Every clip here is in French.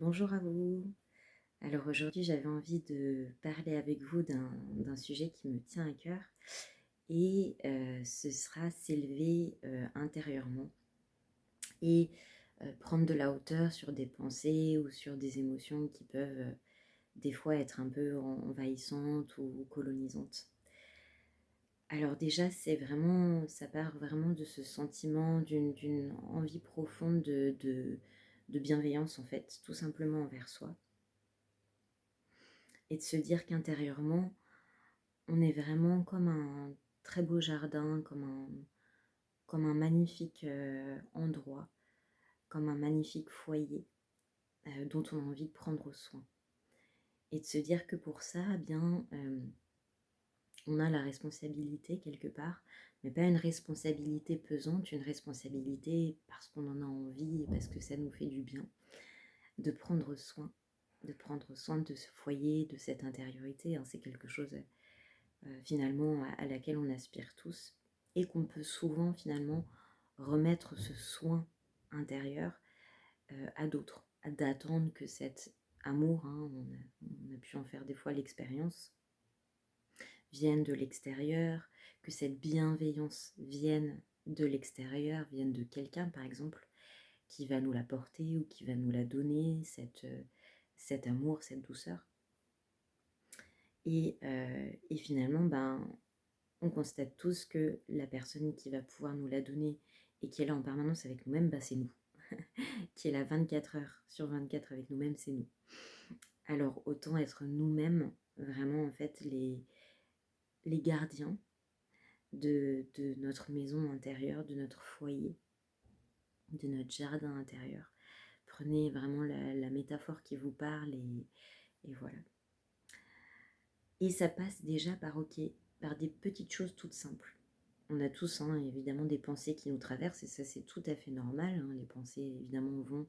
Bonjour à vous. Alors aujourd'hui, j'avais envie de parler avec vous d'un sujet qui me tient à cœur et ce sera s'élever intérieurement et prendre de la hauteur sur des pensées ou sur des émotions qui peuvent des fois être un peu envahissantes ou colonisantes. Alors déjà, ça part vraiment de ce sentiment d'une envie profonde de bienveillance en fait, tout simplement envers soi. Et de se dire qu'intérieurement, on est vraiment comme un très beau jardin, comme un magnifique endroit, comme un magnifique foyer dont on a envie de prendre soin. Et de se dire que pour ça, eh bien, on a la responsabilité quelque part, mais pas une responsabilité pesante, une responsabilité parce qu'on en a envie et parce que ça nous fait du bien, de prendre soin, de prendre soin de ce foyer, de cette intériorité. Hein. C'est quelque chose finalement à laquelle on aspire tous et qu'on peut souvent finalement remettre ce soin intérieur à d'autres, d'attendre que cet amour, hein, on a pu en faire des fois l'expérience, vienne de l'extérieur, que cette bienveillance vienne de l'extérieur, vienne de quelqu'un par exemple qui va nous l'apporter ou qui va nous la donner, cet amour, cette douceur. Et finalement, on constate tous que la personne qui va pouvoir nous la donner et qui est là en permanence avec nous-mêmes, c'est nous. Qui est là 24 heures sur 24 avec nous-mêmes, c'est nous. Alors autant être nous-mêmes vraiment en fait les gardiens de notre maison intérieure, de notre foyer, de notre jardin intérieur. Prenez vraiment la métaphore qui vous parle et voilà. Et ça passe déjà par des petites choses toutes simples. On a tous évidemment des pensées qui nous traversent et ça c'est tout à fait normal. Hein. Les pensées évidemment vont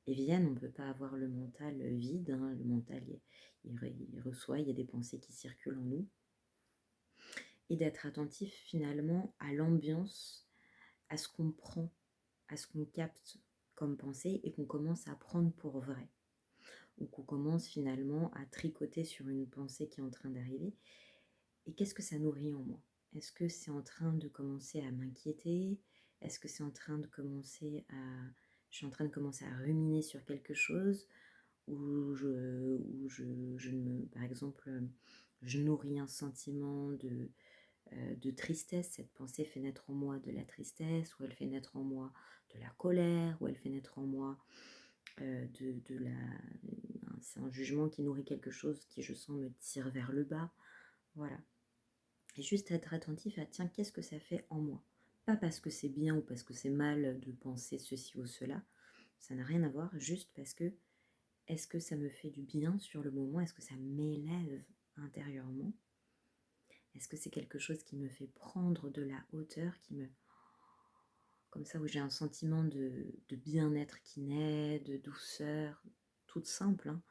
et viennent. On ne peut pas avoir le mental vide. Hein. Le mental il reçoit, il y a des pensées qui circulent en nous. Et d'être attentif finalement à l'ambiance, à ce qu'on prend, à ce qu'on capte comme pensée et qu'on commence à prendre pour vrai. Ou qu'on commence finalement à tricoter sur une pensée qui est en train d'arriver. Et qu'est-ce que ça nourrit en moi? Est-ce que c'est en train de commencer à m'inquiéter? Est-ce que c'est en train de commencer à... Je suis en train de commencer à ruminer sur quelque chose par exemple, je nourris un sentiment de tristesse. Cette pensée fait naître en moi de la tristesse, ou elle fait naître en moi de la colère, ou elle fait naître en moi de la... C'est un jugement qui nourrit quelque chose qui, je sens, me tire vers le bas. Voilà. Et juste être attentif à, tiens, qu'est-ce que ça fait en moi? Pas parce que c'est bien ou parce que c'est mal de penser ceci ou cela, ça n'a rien à voir, juste parce que, est-ce que ça me fait du bien sur le moment? Est-ce que ça m'élève intérieurement? Est-ce que c'est quelque chose qui me fait prendre de la hauteur, comme ça, où j'ai un sentiment de bien-être qui naît, de douceur, toute simple, hein,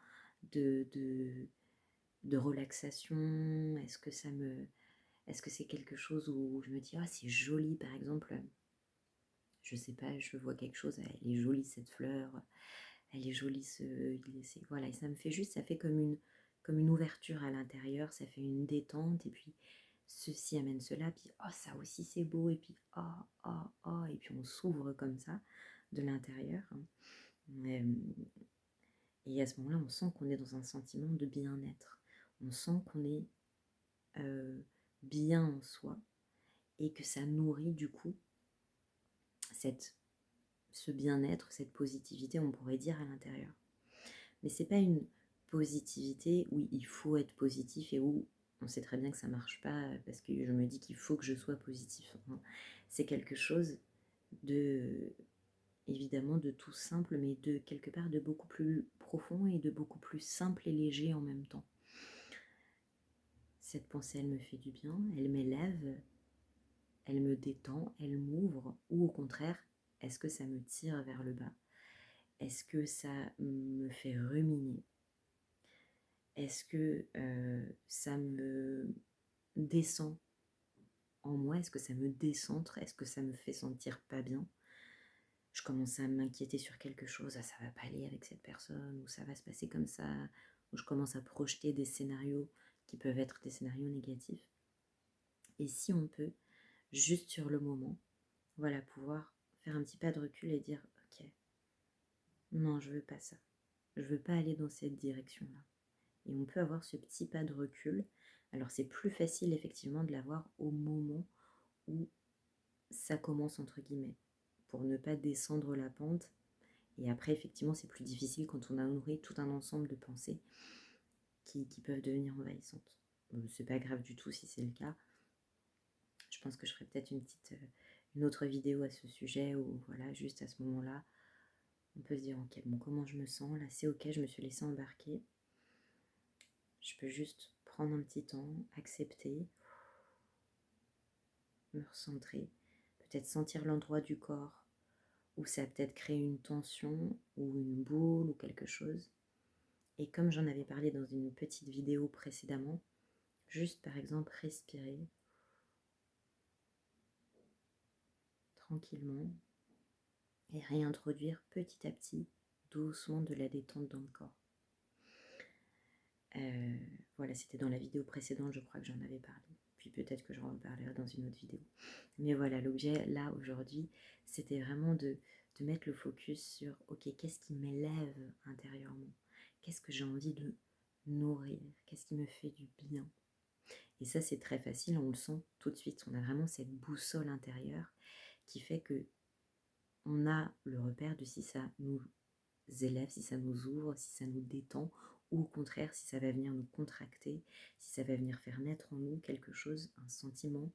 de relaxation? Est-ce que c'est quelque chose où je me dis, ah, c'est joli, par exemple, je sais pas, je vois quelque chose, elle est jolie cette fleur, elle est jolie voilà, et ça me fait juste, ça fait comme une ouverture à l'intérieur, ça fait une détente, et puis ceci amène cela, puis oh, ça aussi c'est beau, et puis oh, oh, oh, et puis on s'ouvre comme ça de l'intérieur. Hein. Et à ce moment-là, on sent qu'on est dans un sentiment de bien-être. On sent qu'on est bien en soi et que ça nourrit du coup ce bien-être, cette positivité, on pourrait dire, à l'intérieur. Mais c'est pas une positivité où il faut être positif et où on sait très bien que ça marche pas parce que je me dis qu'il faut que je sois positif. Hein. C'est quelque chose de, évidemment, de tout simple, mais de quelque part de beaucoup plus profond et de beaucoup plus simple et léger en même temps. Cette pensée, elle me fait du bien, elle m'élève, elle me détend, elle m'ouvre, ou au contraire, est-ce que ça me tire vers le bas? Est-ce que ça me fait ruminer? Est-ce que ça me descend en moi? Est-ce que ça me décentre? Est-ce que ça me fait sentir pas bien? je commence à m'inquiéter sur quelque chose, ah, ça va pas aller avec cette personne, ou ça va se passer comme ça, ou je commence à projeter des scénarios qui peuvent être des scénarios négatifs. Et si on peut, juste sur le moment, voilà, pouvoir faire un petit pas de recul et dire, ok, non, je veux pas ça, je veux pas aller dans cette direction-là. Et on peut avoir ce petit pas de recul. Alors c'est plus facile effectivement de l'avoir au moment où ça commence entre guillemets, pour ne pas descendre la pente. Et après effectivement c'est plus difficile quand on a nourri tout un ensemble de pensées qui peuvent devenir envahissantes. C'est pas grave du tout si c'est le cas. Je pense que je ferai peut-être une autre vidéo à ce sujet où voilà, juste à ce moment-là, on peut se dire ok, bon, comment je me sens là, c'est ok, je me suis laissée embarquer. Je peux juste prendre un petit temps, accepter, me recentrer, peut-être sentir l'endroit du corps où ça a peut-être créé une tension ou une boule ou quelque chose. Et comme j'en avais parlé dans une petite vidéo précédemment, juste par exemple respirer tranquillement et réintroduire petit à petit, doucement, de la détente dans le corps. Voilà, c'était dans la vidéo précédente, je crois que j'en avais parlé. Puis peut-être que j'en reparlerai dans une autre vidéo. Mais voilà, l'objet là aujourd'hui, c'était vraiment de mettre le focus sur, ok, qu'est-ce qui m'élève intérieurement? Qu'est-ce que j'ai envie de nourrir? Qu'est-ce qui me fait du bien? Et ça, c'est très facile, on le sent tout de suite. On a vraiment cette boussole intérieure qui fait que on a le repère de si ça nous élève, si ça nous ouvre, si ça nous détend, ou au contraire, si ça va venir nous contracter, si ça va venir faire naître en nous quelque chose, un sentiment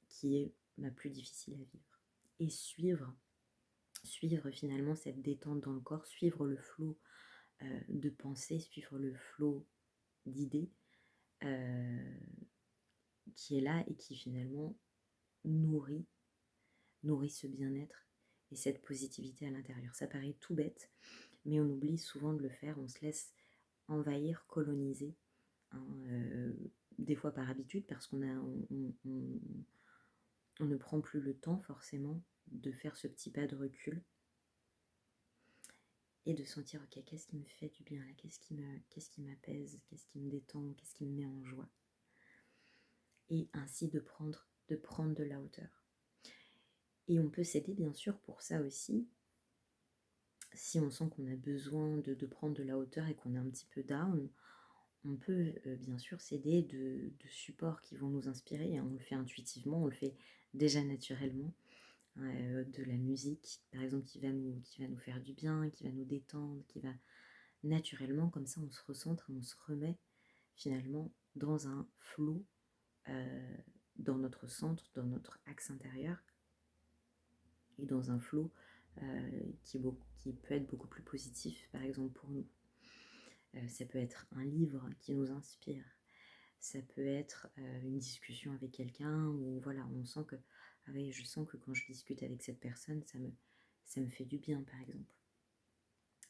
qui est plus difficile à vivre. Et suivre finalement cette détente dans le corps, suivre le flot de pensée, suivre le flot d'idées qui est là et qui finalement nourrit ce bien-être et cette positivité à l'intérieur. Ça paraît tout bête, mais on oublie souvent de le faire, on se laisse envahir, coloniser, hein, des fois par habitude, parce qu'on on ne prend plus le temps forcément de faire ce petit pas de recul et de sentir, ok, qu'est-ce qui me fait du bien là, qu'est-ce qui m'apaise, qu'est-ce qui me détend, qu'est-ce qui me met en joie. Et ainsi de prendre de la hauteur. Et on peut s'aider bien sûr pour ça aussi, si on sent qu'on a besoin de prendre de la hauteur et qu'on est un petit peu down, on peut bien sûr s'aider de supports qui vont nous inspirer, hein. On le fait intuitivement, on le fait déjà naturellement. De la musique, par exemple, qui va nous faire du bien, qui va nous détendre, qui va naturellement, comme ça on se recentre, on se remet finalement dans un flot, dans notre centre, dans notre axe intérieur, et dans un flot qui peut être beaucoup plus positif, par exemple pour nous. Ça peut être un livre qui nous inspire, ça peut être une discussion avec quelqu'un où voilà, on sent que ah oui, je sens que quand je discute avec cette personne, ça me fait du bien, par exemple.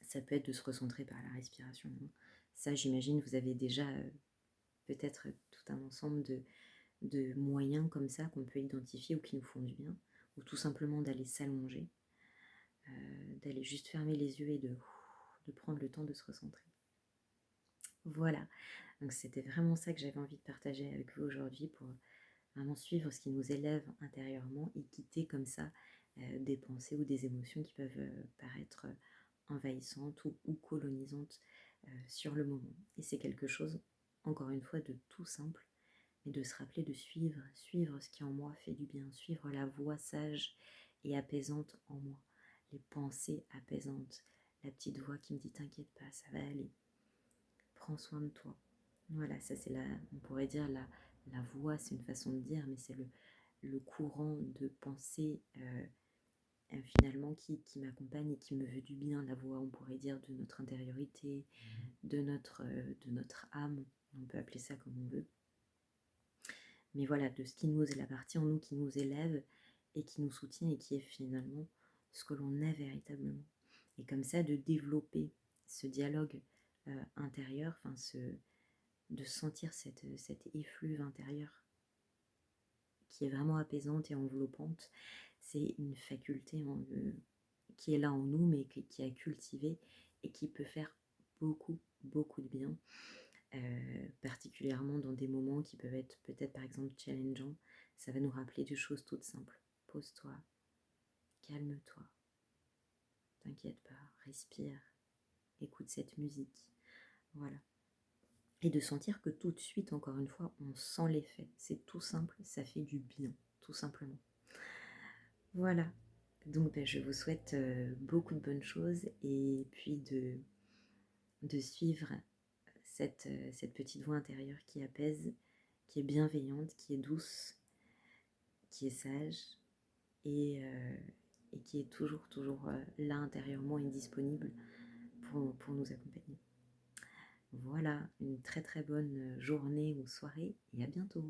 Ça peut être de se recentrer par la respiration, hein. Ça, j'imagine, vous avez déjà peut-être tout un ensemble de moyens comme ça qu'on peut identifier ou qui nous font du bien, ou tout simplement d'aller s'allonger, d'aller juste fermer les yeux et de prendre le temps de se recentrer. Voilà, donc c'était vraiment ça que j'avais envie de partager avec vous aujourd'hui pour vraiment suivre ce qui nous élève intérieurement et quitter comme ça des pensées ou des émotions qui peuvent paraître envahissantes ou colonisantes sur le moment. Et c'est quelque chose, encore une fois, de tout simple, mais de se rappeler de suivre ce qui en moi fait du bien, suivre la voix sage et apaisante en moi, les pensées apaisantes, la petite voix qui me dit t'inquiète pas, ça va aller, prends soin de toi. Voilà, ça c'est on pourrait dire la voix, c'est une façon de dire, mais c'est le courant de pensée finalement qui m'accompagne et qui me veut du bien. La voix, on pourrait dire, de notre intériorité, de notre âme, on peut appeler ça comme on veut. Mais voilà, de ce qui nous est la partie en nous qui nous élève et qui nous soutient et qui est finalement ce que l'on est véritablement. Et comme ça, de développer ce dialogue intérieur, enfin de sentir cette effluve intérieure qui est vraiment apaisante et enveloppante, c'est une faculté qui est là en nous, mais qui a cultivé et qui peut faire beaucoup, beaucoup de bien, particulièrement dans des moments qui peuvent être peut-être par exemple challengeants. Ça va nous rappeler des choses toutes simples. Pose-toi, calme-toi, t'inquiète pas, respire, écoute cette musique. Voilà. Et de sentir que tout de suite, encore une fois, on sent l'effet. C'est tout simple, ça fait du bien, tout simplement. Voilà. Donc je vous souhaite beaucoup de bonnes choses et puis de suivre cette petite voix intérieure qui apaise, qui est bienveillante, qui est douce, qui est sage et qui est toujours là intérieurement et disponible pour nous accompagner. Voilà, une très très bonne journée ou soirée et à bientôt.